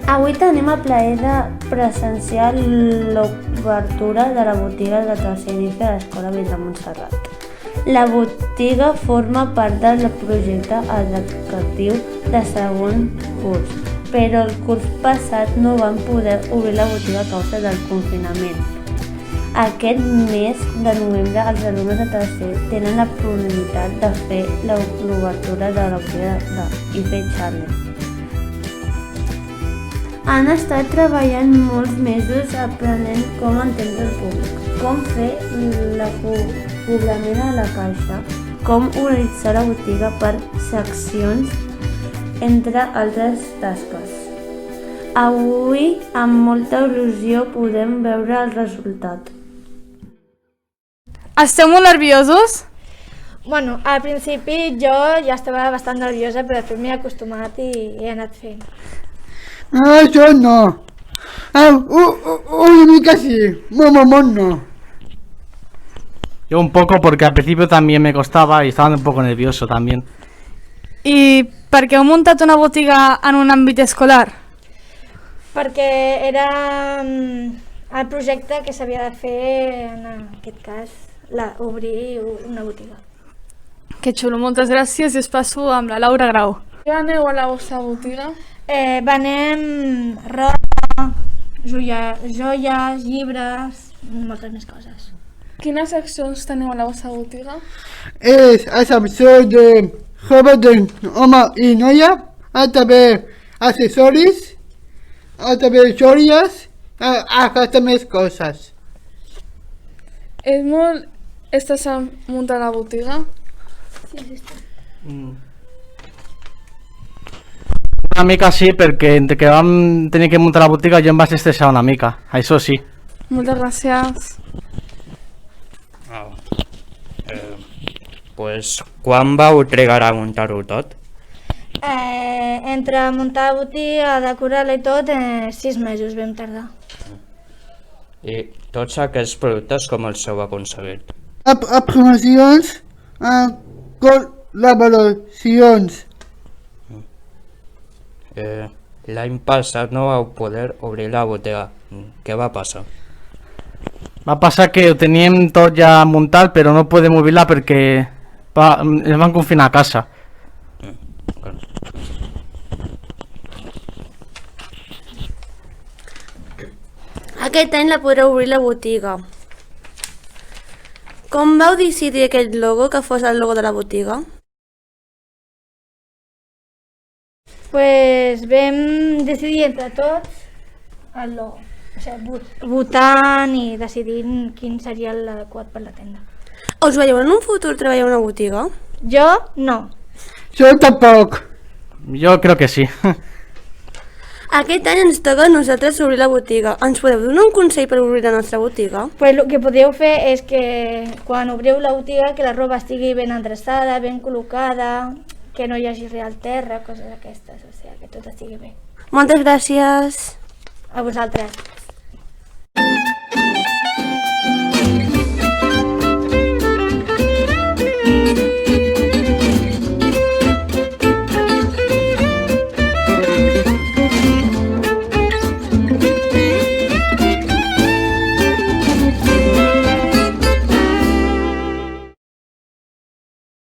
Avui tenim el plaer de presenciar l'obertura de la botiga de tercer inici de l'Escola Vila de Montserrat. La botiga forma part del projecte educatiu de segon curs, però el curs passat no van poder obrir la botiga a causa del confinament. Aquest mes de novembre els alumnes de tercer tenen la possibilitat de fer l'obertura de la botiga d'Ife Charlie. Han estat treballant molts mesos aprenent com entendre el públic, com fer l'acoblament a la caixa, com organitzar la botiga per seccions, entre altres tasques. Avui, amb molta il·lusió, podem veure el resultat. Esteu molt nerviosos? Bueno, al principi jo ja estava bastant nerviosa, però després m'he acostumat i he anat fent. Yo no. Una mica sí, molt no. Yo un poco porque al principio también me costaba y estaba un poco nervioso también. I per què heu muntat una botiga en un àmbit escolar? Perquè era el projecte que s'havia de fer, en aquest cas, obrir una botiga. Que xulo, moltes gràcies i us passo amb la Laura Grau. Què aneu a la vostra botiga? Venem roba, joies, llibres, moltes més coses. Quines seccions teniu a la vostra botiga? És excepció de roba d'home i noia, també accessoris, també joies, hasta més coses. És molt estressant muntar la botiga? Sí. Una mica sí, perquè entre que vam tenir que muntar la botiga jo em vaig estressar una mica, això sí. Moltes gràcies. Pues quan vau trigar a muntar-ho tot? Entre muntar la botiga, decorar-la i tot, 6 mesos vam tardar. I tots aquests productes com els heu aconseguit? A promocions, col·laboracions. L'any passat no vau poder obrir la botiga. Què va passar? Va passar que ho teníem tot ja muntat però no podem obrir-la perquè ens van confinar a casa. Aquest any la podreu obrir la botiga. Com vau decidir aquest logo que fos el logo de la botiga? Pues vam decidir entre tots el logo, o sigui, votant i decidint quin seria l'adequat per la tenda. Us veieu en un futur treballar en una botiga? Jo no. Jo tampoc. Jo crec que sí. Aquest any ens toca a nosaltres obrir la botiga. Ens podeu donar un consell per obrir la nostra botiga? Pues el que podeu fer és que quan obriu la botiga que la roba estigui ben endreçada, ben col·locada, que no hi hagi res al terra, coses d'aquestes, o sigui, que tot estigui bé. Moltes gràcies. A vosaltres.